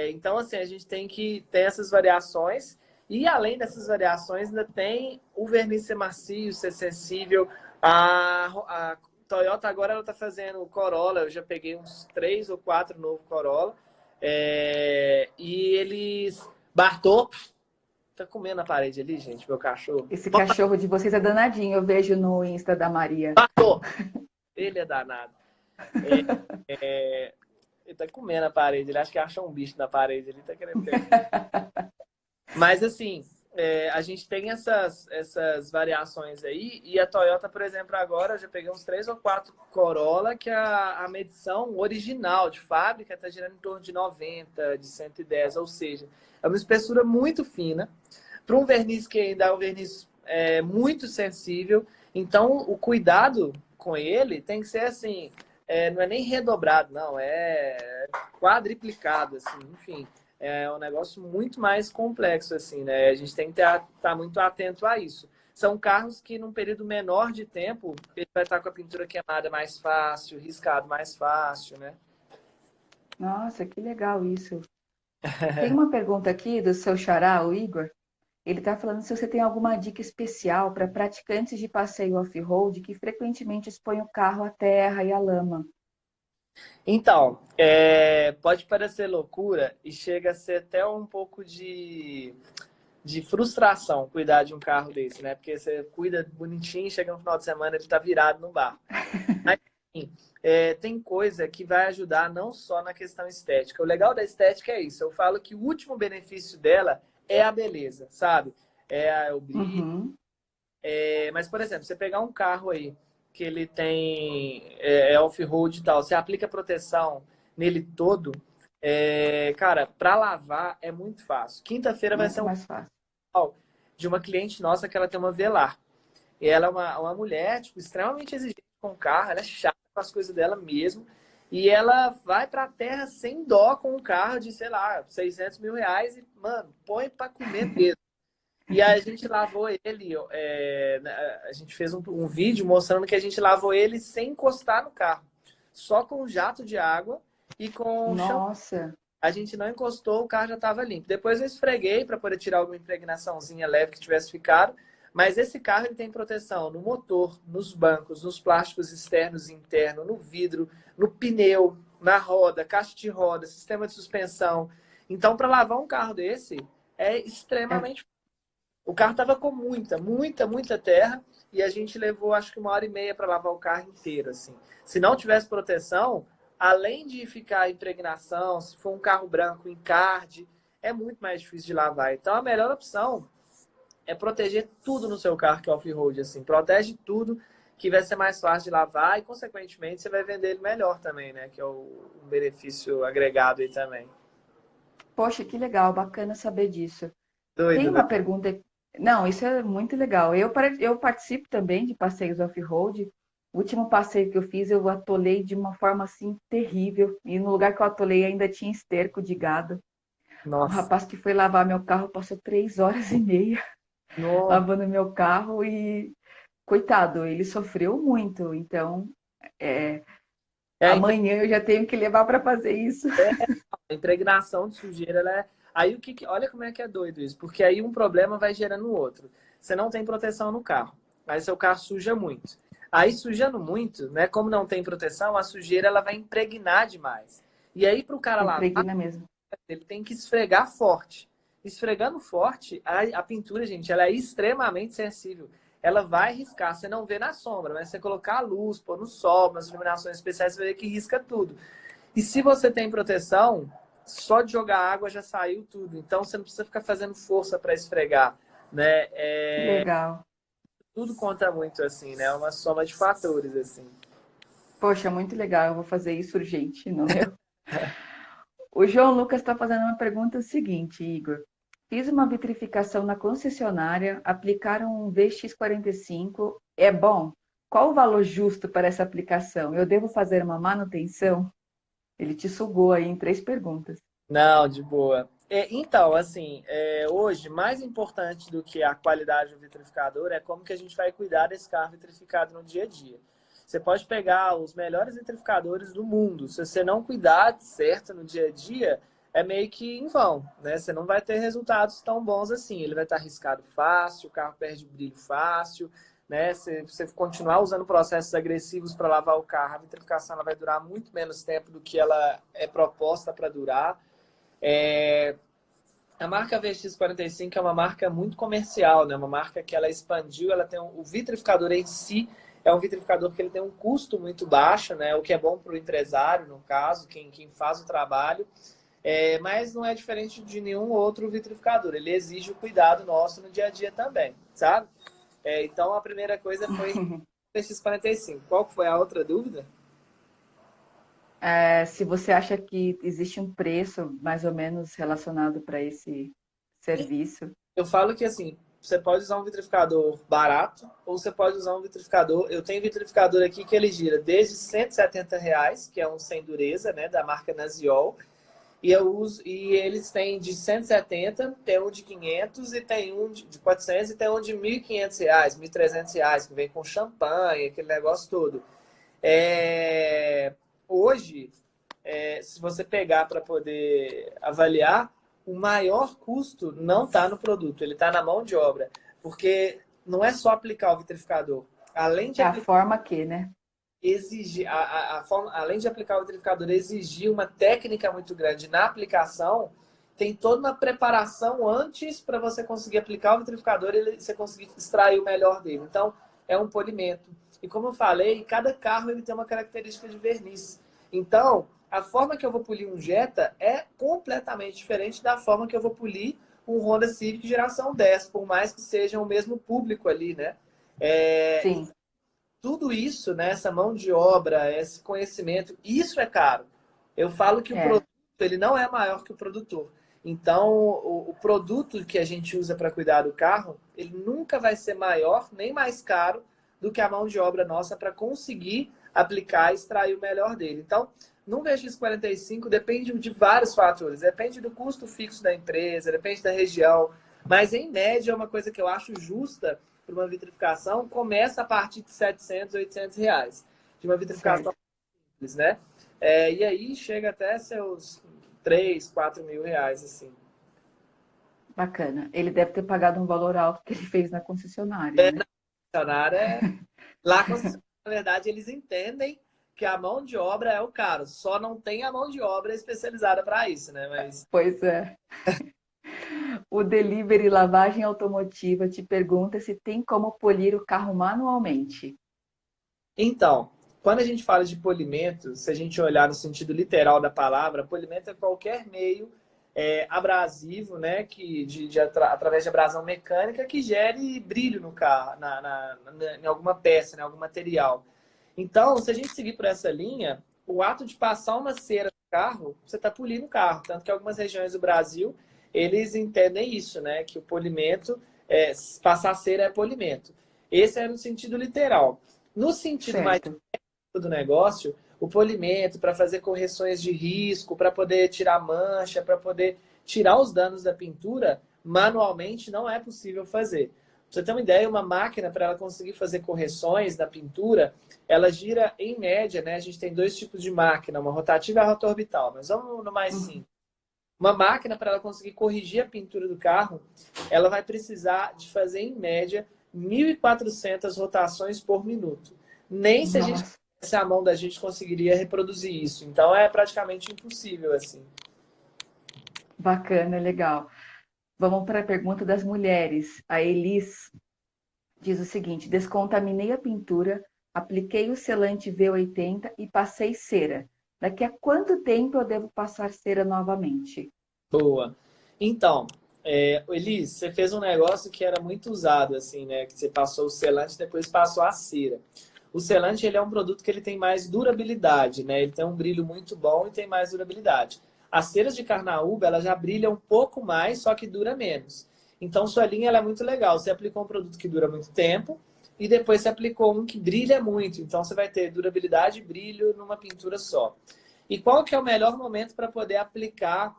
Então, assim, a gente tem que ter essas variações. E além dessas variações, ainda tem o verniz ser macio, ser sensível. A Toyota agora ela está fazendo o Corolla. Eu já peguei uns 3 ou 4 novos Corolla. E eles... Bartô, tá comendo a parede ali, gente, meu cachorro. Esse cachorro de vocês é danadinho, eu vejo no Insta da Maria. Bartô! Ele é danado. É, ele tá comendo a parede, ele acha que achou um bicho na parede, ele tá querendo pegar. Mas assim, a gente tem essas variações aí, e a Toyota, por exemplo, agora eu já peguei uns 3 ou 4 Corolla, que a medição original de fábrica está girando em torno de 90, de 110, ou seja, é uma espessura muito fina, para um verniz que ainda é um verniz muito sensível, então o cuidado com ele tem que ser assim, não é nem redobrado, não, é quadriplicado, assim, enfim. É um negócio muito mais complexo, assim, né? A gente tem que estar muito atento a isso. São carros que, num período menor de tempo, ele vai estar com a pintura queimada mais fácil, riscado mais fácil, né? Nossa, que legal isso. Tem uma pergunta aqui do seu xará, o Igor. Ele está falando se você tem alguma dica especial para praticantes de passeio off-road que frequentemente expõem o carro à terra e à lama. Então, pode parecer loucura e chega a ser até um pouco de frustração cuidar de um carro desse, né? Porque você cuida bonitinho, chega no final de semana, ele tá virado no bar. Mas, enfim, tem coisa que vai ajudar não só na questão estética. O legal da estética é isso. Eu falo que o último benefício dela é a beleza, sabe? É o brilho. Uhum. Mas, por exemplo, você pegar um carro aí que ele tem off-road e tal, você aplica proteção nele todo, cara, para lavar é muito fácil. Quinta-feira vai ser Muito um mais fácil. canal de uma cliente nossa que ela tem uma Velar. E ela é uma mulher, tipo, extremamente exigente com o carro, ela é chata com as coisas dela mesmo. E ela vai pra terra sem dó com um carro de, sei lá, 600 mil reais e, mano, põe pra comer mesmo. E aí a gente lavou ele, a gente fez um vídeo mostrando que a gente lavou ele sem encostar no carro. Só com um jato de água e com shampoo. Nossa, A gente não encostou, o carro já estava limpo. Depois eu esfreguei para poder tirar alguma impregnaçãozinha leve que tivesse ficado. Mas esse carro ele tem proteção no motor, nos bancos, nos plásticos externos e internos, no vidro, no pneu, na roda, caixa de roda, sistema de suspensão. Então, para lavar um carro desse, é é, extremamente... O carro estava com muita terra e a gente levou acho que 1h30 para lavar o carro inteiro, assim. Se não tivesse proteção, além de ficar impregnação, se for um carro branco, encarte, é muito mais difícil de lavar. Então a melhor opção é proteger tudo no seu carro que é off-road, assim. Protege tudo que vai ser mais fácil de lavar e, consequentemente, você vai vender ele melhor também, né? Que é um benefício agregado aí também. poxa, que legal, bacana saber disso. Tem Doido, né? uma pergunta. Não, isso é muito legal. Eu participo também de passeios off-road. O último passeio que eu fiz, eu atolei de uma forma assim terrível. E no lugar que eu atolei ainda tinha esterco de gado. O Nossa. rapaz que foi lavar meu carro passou 3 horas e meia Nossa. lavando meu carro e, coitado, ele sofreu muito. Então, é, É, amanhã eu já tenho que levar para fazer isso. a impregnação de sujeira, ela é... Aí olha como é que é doido isso, porque aí um problema vai gerando o outro. Você não tem proteção no carro, aí seu carro suja muito. Aí sujando muito, né? Como não tem proteção, a sujeira ela vai impregnar demais. E aí para o cara lavar, Impregna mesmo. ele tem que esfregar forte. Esfregando forte, a pintura, gente, ela é extremamente sensível. Ela vai riscar, você não vê na sombra, mas você colocar a luz, pôr no sol, nas iluminações especiais, você vai ver que risca tudo. E se você tem proteção, só de jogar água já saiu tudo. Então você não precisa ficar fazendo força para esfregar, né? Que legal. Tudo conta muito assim, né? É uma soma de fatores assim. Poxa, muito legal. Eu vou fazer isso urgente no meu. O João Lucas está fazendo uma pergunta seguinte, Igor. Fiz uma vitrificação na concessionária, aplicaram um VX45. É bom? Qual o valor justo para essa aplicação? Eu devo fazer uma manutenção? Ele te sugou aí em 3 perguntas. Não, de boa. Então, assim, hoje, mais importante do que a qualidade do vitrificador é como que a gente vai cuidar desse carro vitrificado no dia a dia. Você pode pegar os melhores vitrificadores do mundo. Se você não cuidar certo no dia a dia, é meio que em vão, né? Você não vai ter resultados tão bons assim. Ele vai estar arriscado fácil, o carro perde brilho fácil, né? Se você continuar usando processos agressivos para lavar o carro, a vitrificação ela vai durar muito menos tempo do que ela é proposta para durar. A marca VX45 é uma marca muito comercial, né? Uma marca que ela expandiu, ela tem o vitrificador em si é um vitrificador que ele tem um custo muito baixo, né? O que é bom para o empresário, no caso, quem faz o trabalho. Mas não é diferente de nenhum outro vitrificador. Ele exige o cuidado nosso no dia a dia também, sabe? Então, a primeira coisa foi o VX45. Qual foi a outra dúvida? Se você acha que existe um preço mais ou menos relacionado para esse serviço. Eu falo que assim, você pode usar um vitrificador barato ou você pode usar um vitrificador. Eu tenho vitrificador aqui que ele gira desde R$ 170, que é um sem dureza, né, da marca Naziol. E eles têm de 170, tem um de 500 e tem um de 400 e tem um de R$ 1.500, R$ 1.300, que vem com champanhe, aquele negócio todo. Hoje, se você pegar para poder avaliar, o maior custo não está no produto, ele está na mão de obra. Porque não é só aplicar o vitrificador. Além de a forma que, né? Exigir, além de aplicar o vitrificador, exigir uma técnica muito grande na aplicação, tem toda uma preparação antes para você conseguir aplicar o vitrificador e você conseguir extrair o melhor dele. Então, é um polimento. E como eu falei, cada carro ele tem uma característica de verniz. Então, a forma que eu vou polir um Jetta é completamente diferente da forma que eu vou polir um Honda Civic geração 10, por mais que sejam o mesmo público ali, né? Sim. Tudo isso, né, essa mão de obra, esse conhecimento, isso é caro. Eu falo que o produto ele não é maior que o produtor. Então, o produto que a gente usa para cuidar do carro, ele nunca vai ser maior nem mais caro do que a mão de obra nossa para conseguir aplicar e extrair o melhor dele. Então, no VX45 depende de vários fatores. Depende do custo fixo da empresa, depende da região. Mas, em média, é uma coisa que eu acho justa para uma vitrificação, começa a partir de R$ 700, R$ 800. De uma vitrificação simples, né? E aí chega até seus 3, 4 mil reais, assim. Bacana. Ele deve ter pagado um valor alto que ele fez na concessionária, né? Na concessionária, lá, na verdade, eles entendem que a mão de obra é o caro. Só não tem a mão de obra especializada para isso, né? Mas... Pois é. O Delivery Lavagem Automotiva te pergunta se tem como polir o carro manualmente. Então, quando a gente fala de polimento, se a gente olhar no sentido literal da palavra, polimento é qualquer meio abrasivo, né, através de abrasão mecânica, que gere brilho no carro, em alguma peça, em algum material. Então, se a gente seguir por essa linha, o ato de passar uma cera no carro, você está polindo o carro. Tanto que algumas regiões do Brasil, eles entendem isso, né, que o polimento, passar cera é polimento. Esse é no sentido literal. No sentido mais do negócio, o polimento para fazer correções de risco, para poder tirar mancha, para poder tirar os danos da pintura, manualmente não é possível fazer. Pra você ter uma ideia, uma máquina, para ela conseguir fazer correções da pintura, ela gira em média, né? A gente tem dois tipos de máquina, uma rotativa e a rotorbital, mas vamos no mais simples. Uma máquina, para ela conseguir corrigir a pintura do carro, ela vai precisar de fazer, em média, 1.400 rotações por minuto. Nem se a gente tivesse a mão da gente conseguiria reproduzir isso. Então, é praticamente impossível, assim. Bacana, legal. Vamos para a pergunta das mulheres. A Elis diz o seguinte: descontaminei a pintura, apliquei o selante V80 e passei cera. Daqui a quanto tempo eu devo passar cera novamente? Boa. Então, Elis, você fez um negócio que era muito usado, assim, né? Que você passou o selante e depois passou a cera. O selante, ele é um produto que ele tem mais durabilidade, né? Ele tem um brilho muito bom e tem mais durabilidade. As ceras de carnaúba, ela já brilha um pouco mais, só que dura menos. Então, sua linha ela é muito legal. Você aplicou um produto que dura muito tempo e depois você aplicou um que brilha muito. Então, você vai ter durabilidade e brilho numa pintura só. E qual que é o melhor momento para poder aplicar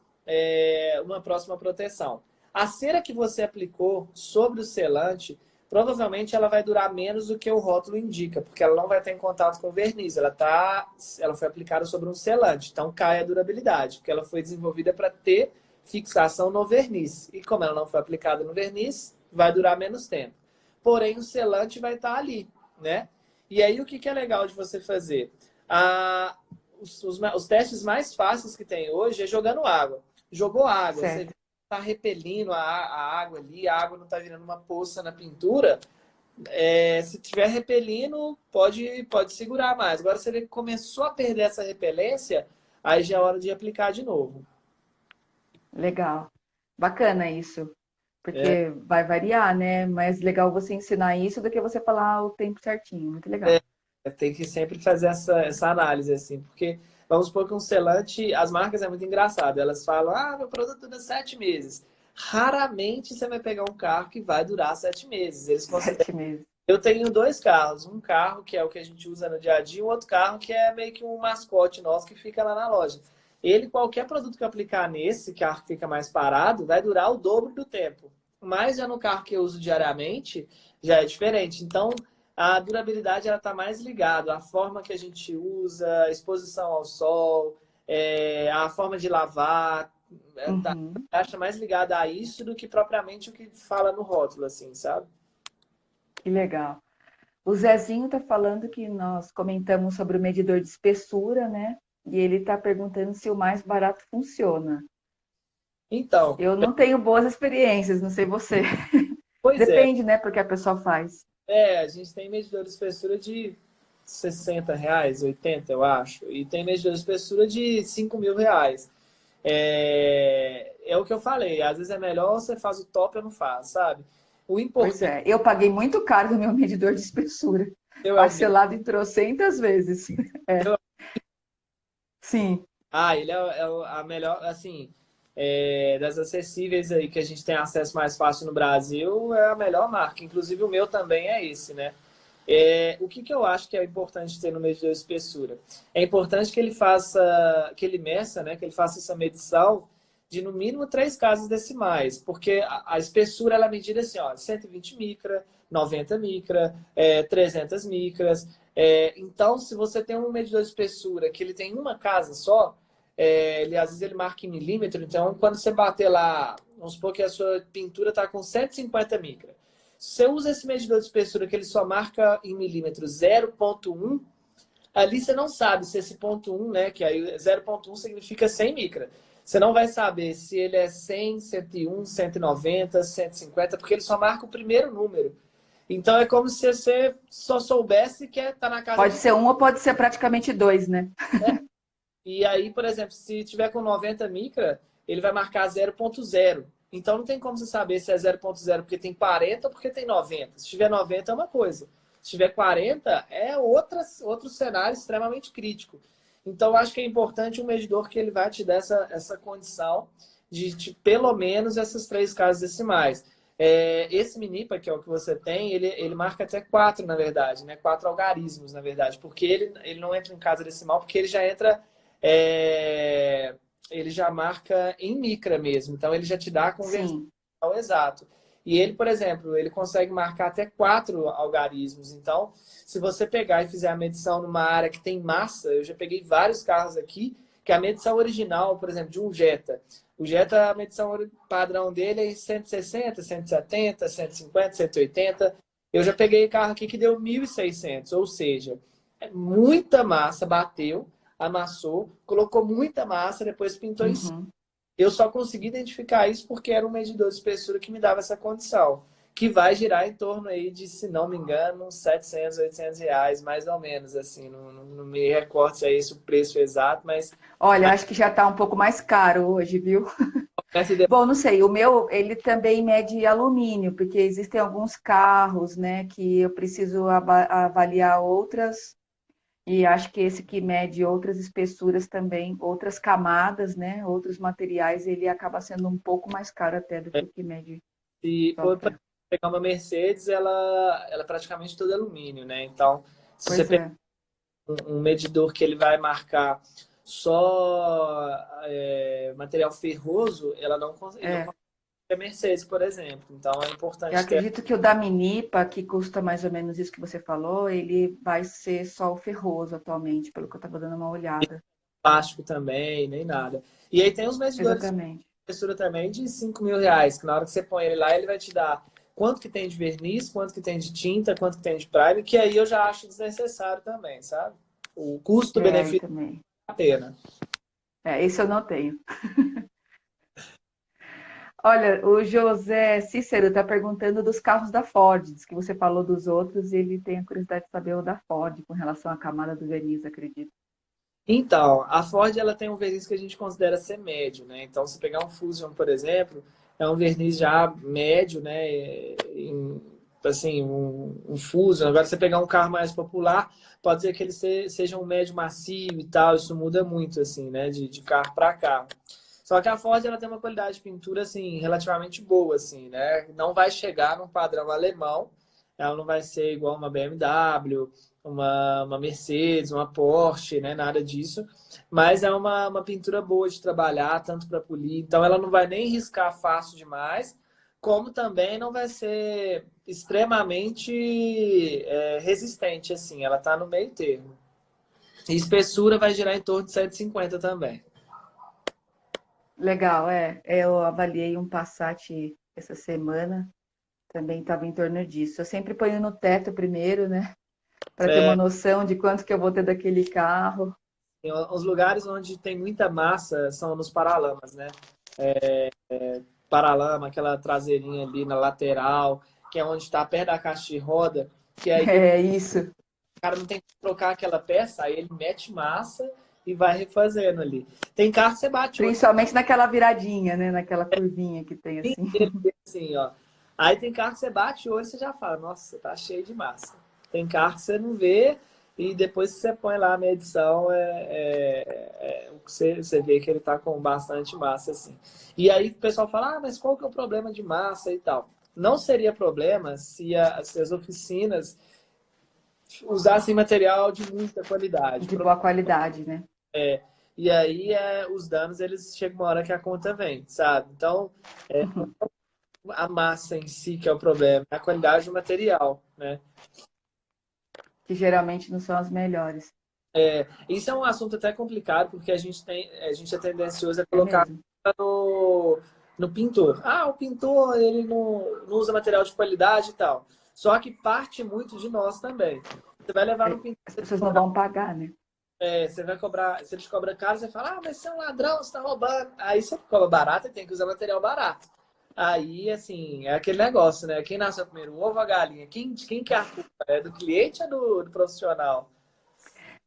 uma próxima proteção? A cera que você aplicou sobre o selante, provavelmente ela vai durar menos do que o rótulo indica, porque ela não vai estar em contato com o verniz. Ela foi aplicada sobre um selante, então cai a durabilidade, porque ela foi desenvolvida para ter fixação no verniz. E como ela não foi aplicada no verniz, vai durar menos tempo. Porém, o selante vai estar ali, né? E aí, o que é legal de você fazer? Os testes mais fáceis que tem hoje é jogando água. jogou água. Você certo. está repelindo a água ali, a água não está virando uma poça na pintura. Se tiver repelindo, pode segurar mais. Agora, se ele começou a perder essa repelência, aí já é hora de aplicar de novo. Legal. Bacana isso. É, Porque vai variar, né? Mais legal você ensinar isso do que você falar o tempo certinho. Muito legal. tem que sempre fazer essa análise, assim, porque vamos supor que um selante, as marcas é muito engraçado, elas falam, meu produto dura 7 meses. Raramente você vai pegar um carro que vai durar 7 meses. Eles consideram. 7 meses. Eu tenho dois carros, um carro que é o que a gente usa no dia a dia, e um outro carro que é meio que um mascote nosso que fica lá na loja. Ele, qualquer produto que eu aplicar nesse carro que fica mais parado, vai durar o dobro do tempo. Mas já no carro que eu uso diariamente, já é diferente. Então, a durabilidade ela está mais ligada à forma que a gente usa, a exposição ao sol, a forma de lavar, tá, Uhum. acha mais ligada a isso do que propriamente o que fala no rótulo, assim, sabe? Que legal. O Zezinho está falando que nós comentamos sobre o medidor de espessura, né? E ele está perguntando se o mais barato funciona. Então, Eu não tenho boas experiências, não sei você. pois é. Depende, né? Porque a pessoa faz. A gente tem medidor de espessura de R$ 60, 80, eu acho. E tem medidor de espessura de R$ 5.000. É o que eu falei. Às vezes é melhor você faz o top ou não faz, sabe? O Pois importante é. Eu paguei muito caro no meu medidor de espessura. é o meu. Parcelado em trocentas vezes. É. Sim. Ele é a melhor, assim, das acessíveis aí que a gente tem acesso mais fácil no Brasil, é a melhor marca. Inclusive o meu também é esse, né? O que eu acho que é importante ter no medidor de espessura? É importante que ele faça, que ele meça, né? Que ele faça essa medição de no mínimo 3 casas decimais, porque a espessura ela é medida assim, ó, 120 micra, 90 micra, 300 micras. Então, se você tem um medidor de espessura que ele tem uma casa só, às vezes ele marca em milímetro, então quando você bater lá, vamos supor que a sua pintura está com 150 micra. Se você usa esse medidor de espessura que ele só marca em milímetro 0,1, ali você não sabe se esse ponto 1, né, que aí 0,1 significa 100 micra. Você não vai saber se ele é 100, 101, 190, 150, porque ele só marca o primeiro número. Então é como se você só soubesse que está na casa Pode de ser um ou pode ser praticamente dois, né? E aí, por exemplo, se tiver com 90 micra, ele vai marcar 0,0. Então não tem como você saber se é 0,0 porque tem 40 ou porque tem 90. Se tiver 90 é uma coisa. Se tiver 40 é outro cenário extremamente crítico. Então eu acho que é importante um medidor que ele vai te dar essa condição de pelo menos essas 3 casas decimais. Esse Minipa, que é o que você tem, ele marca até 4, na verdade, né? 4 algarismos, na verdade, porque ele não entra em casa decimal, porque ele já entra é, ele já marca em micra mesmo. Então, ele já te dá a conversão Sim. ao exato. E ele, por exemplo, ele consegue marcar até 4 algarismos. Então, se você pegar e fizer a medição numa área que tem massa, eu já peguei vários carros aqui, que a medição original, por exemplo, de um Jetta. O Jetta, a medição padrão dele é 160, 170, 150, 180. Eu já peguei carro aqui que deu 1.600, ou seja, muita massa bateu, amassou, colocou muita massa, depois pintou em cima. Uhum. Eu só consegui identificar isso porque era um medidor de espessura que me dava essa condição, que vai girar em torno aí de, se não me engano, uns 700, 800 reais, mais ou menos, assim, não me recordo se é esse o preço exato, mas Olha, acho que já está um pouco mais caro hoje, viu? Bom, não sei, o meu, ele também mede alumínio, porque existem alguns carros, né, que eu preciso avaliar outras, e acho que esse que mede outras espessuras também, outras camadas, né, outros materiais, ele acaba sendo um pouco mais caro até do que o que mede se só for ferro. pegar uma Mercedes, ela é praticamente toda alumínio, né? Então, se você Pois pegar é, um medidor que ele vai marcar só material ferroso, ele não é. consegue a Mercedes, por exemplo. Então é Eu importante ter acredito que o da Minipa, que custa mais ou menos isso que você falou, ele vai ser só o ferroso atualmente, pelo que eu estava dando uma olhada. plástico também, nem nada. E aí tem os medidores de Exatamente. espessura também de R$ 5.000, que na hora que você põe ele lá, ele vai te dar quanto que tem de verniz, quanto que tem de tinta, quanto que tem de primer, que aí eu já acho desnecessário também, sabe? O É, aí custo-benefício também. é a pena. É, esse eu não tenho. Olha, o José Cícero está perguntando dos carros da Ford. Diz que você falou dos outros e ele tem a curiosidade de saber o da Ford com relação à camada do verniz, acredito. Então, a Ford ela tem um verniz que a gente considera ser médio, né? Então, se pegar um Fusion, por exemplo, é um verniz já médio, né? Assim, um Fusion. Agora, se você pegar um carro mais popular, pode ser que ele seja um médio macio e tal. Isso muda muito, assim, né? De carro para carro. Só que a Ford ela tem uma qualidade de pintura assim relativamente boa, assim, né? Não vai chegar num padrão alemão. Ela não vai ser igual uma BMW, uma Mercedes, uma Porsche, né? Nada disso. Mas é uma pintura boa de trabalhar, tanto para polir. Então ela não vai nem riscar fácil demais, como também não vai ser extremamente resistente, assim. Ela está no meio termo. E espessura vai girar em torno de 7,50 também. Legal, eu avaliei um Passat essa semana, também estava em torno disso. Eu sempre ponho no teto primeiro, né? Para ter uma É, noção de quanto que eu vou ter daquele carro. os lugares onde tem muita massa são nos paralamas, né? Paralama, aquela traseirinha ali na lateral, que é onde está perto da caixa de roda, que aí o É isso. cara não tem que trocar aquela peça, aí ele mete massa e vai refazendo ali. Tem carro que você bate o olho Principalmente naquela viradinha, né? Naquela curvinha que tem assim. inteiro, assim, ó. Aí tem carro que você bate o olho e você já fala, nossa, tá cheio de massa. Tem carro que você não vê e depois que você põe lá a medição, o que você vê que ele tá com bastante massa, assim. E aí o pessoal fala, mas qual que é o problema de massa e tal? Não seria problema se as oficinas usassem material de muita qualidade. De boa qualidade, né? E aí os danos, eles chegam uma hora que a conta vem, sabe? Então, a massa em si que é o problema, é a qualidade do material, né? Que geralmente não são as melhores. Isso é um assunto até complicado, porque a gente é tendencioso a É colocar mesmo. no, no pintor. Ah, o pintor, ele não usa material de qualidade e tal. Só que parte muito de nós também. Você vai levar no pintor, As pessoas não vão pagar, né? você vai cobrar, se eles cobram caro, você fala, mas você é um ladrão, você tá roubando. Aí você cobra barato e tem que usar material barato. Aí, assim, é aquele negócio, né? Quem nasceu primeiro, o ovo ou a galinha? Quem que é a culpa? É do cliente ou do profissional?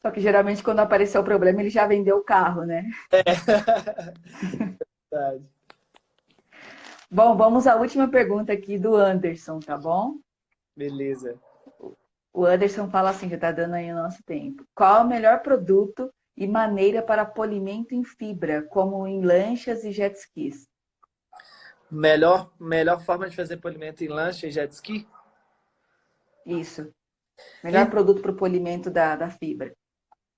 Só que geralmente quando apareceu o problema, ele já vendeu o carro, né? Verdade. Bom, vamos à última pergunta aqui do Anderson, tá bom? Beleza. O Anderson fala assim, que tá dando aí o nosso tempo. Qual é o melhor produto e maneira para polimento em fibra, como em lanchas e jet skis? Melhor forma de fazer polimento em lancha e jet ski? Isso. Melhor En- produto para o polimento da fibra.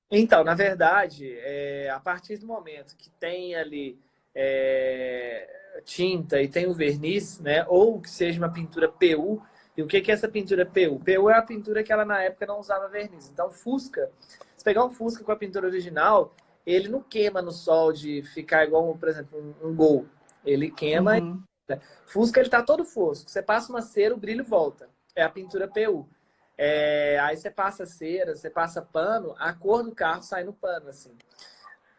Então, na verdade, a partir do momento que tem ali tinta e tem o verniz, né? Ou que seja uma pintura PU. E o que que é essa pintura PU? PU é a pintura que ela na época não usava verniz. Então, Fusca, se pegar um Fusca com a pintura original, ele não queima no sol de ficar igual, por exemplo, um Gol. Ele queima. Uhum. Fusca, ele tá todo fosco. Você passa uma cera, o brilho volta. É a pintura PU. Aí você passa cera, você passa pano, a cor do carro sai no pano, assim.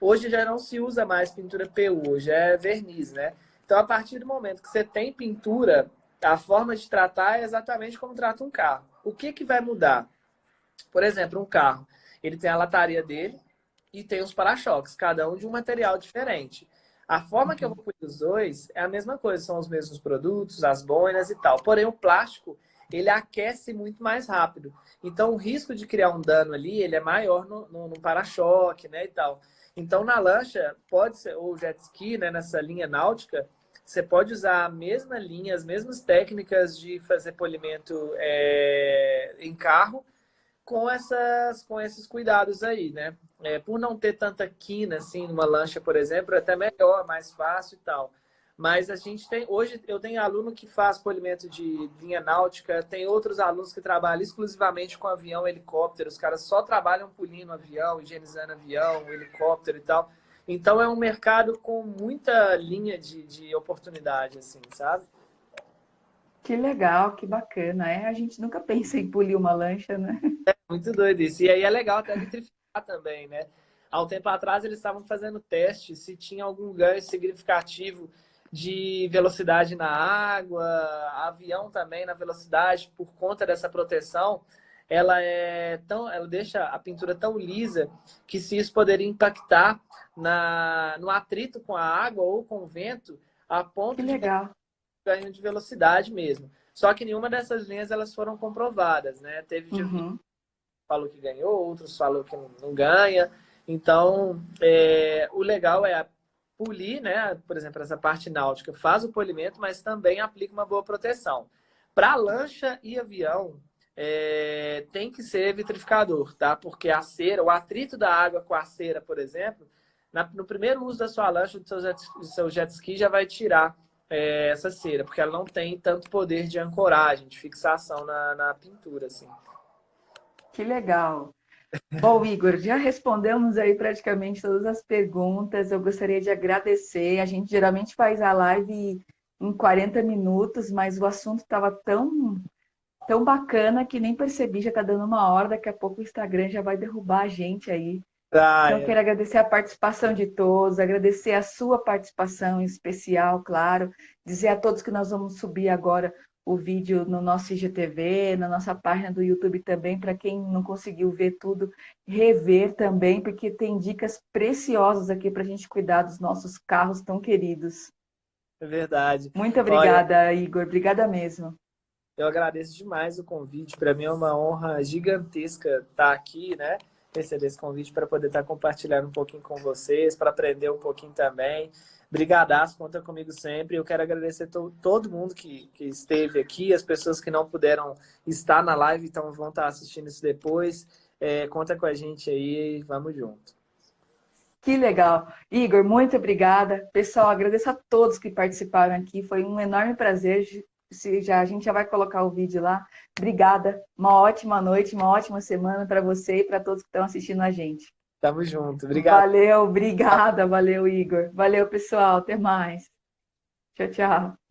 Hoje já não se usa mais pintura PU, hoje é verniz, né? Então, a partir do momento que você tem pintura, a forma de tratar é exatamente como trata um carro. O que que vai mudar? Por exemplo, um carro, ele tem a lataria dele e tem os para-choques, cada um de um material diferente. A forma que eu vou polir os dois é a mesma coisa, são os mesmos produtos, as boinas e tal. Porém, o plástico, ele aquece muito mais rápido. Então, o risco de criar um dano ali, ele é maior no para-choque, né, e tal. Então, na lancha, pode ser, ou jet ski, né, nessa linha náutica, você pode usar a mesma linha, as mesmas técnicas de fazer polimento em carro, com esses cuidados aí, né? Por não ter tanta quina assim numa lancha, por exemplo, é até melhor, mais fácil e tal. Mas a gente tem, hoje eu tenho aluno que faz polimento de linha náutica, tem outros alunos que trabalham exclusivamente com avião, helicóptero, os caras só trabalham polindo avião, higienizando avião, helicóptero e tal. Então é um mercado com muita linha de oportunidade, assim, sabe? Que legal, que bacana. A gente nunca pensa em polir uma lancha, né? Muito doido isso. E aí é legal até vitrificar também, né? Há um tempo atrás eles estavam fazendo teste se tinha algum ganho significativo de velocidade na água, avião também na velocidade, por conta dessa proteção, ela deixa a pintura tão lisa que se isso poderia impactar no atrito com a água ou com o vento, a Que ponto de legal. ganho de velocidade mesmo. Só que nenhuma dessas linhas elas foram comprovadas, né? Teve de Uhum. falou que ganhou, outros falou que não ganha. Então, o legal é polir, né? Por exemplo, essa parte náutica faz o polimento, mas também aplica uma boa proteção. Para lancha e avião, tem que ser vitrificador, tá? Porque a cera, o atrito da água com a cera, por exemplo, no primeiro uso da sua lancha, do seu jet ski, já vai tirar essa cera, porque ela não tem tanto poder de ancoragem, de fixação na pintura, assim. Que legal. Bom, Igor, já respondemos aí praticamente todas as perguntas. Eu gostaria de agradecer. A gente geralmente faz a live em 40 minutos, mas o assunto estava tão bacana que nem percebi, já está dando uma hora. Daqui a pouco o Instagram já vai derrubar a gente aí. Ah, Então, eu quero agradecer a participação de todos, agradecer a sua participação em especial, claro. Dizer a todos que nós vamos subir agora o vídeo no nosso IGTV, na nossa página do YouTube também, para quem não conseguiu ver tudo, rever também, porque tem dicas preciosas aqui para a gente cuidar dos nossos carros tão queridos. é verdade. Muito Olha, obrigada, Igor. Obrigada mesmo. eu agradeço demais o convite. Para mim é uma honra gigantesca estar aqui, né? Receber esse convite para poder estar compartilhando um pouquinho com vocês, para aprender um pouquinho também. Brigadaço, conta comigo sempre. Eu quero agradecer todo mundo que esteve aqui, as pessoas que não puderam estar na live, então vão estar assistindo isso depois. Conta com a gente aí, vamos junto. Que legal. Igor, muito obrigada. Pessoal, agradeço a todos que participaram aqui. Foi um enorme prazer. A gente já vai colocar o vídeo lá. Obrigada. Uma ótima noite, uma ótima semana para você e para todos que estão assistindo a gente. Tamo junto. Obrigado. Valeu, obrigada. Valeu, Igor. Valeu, pessoal. Até mais. Tchau, tchau.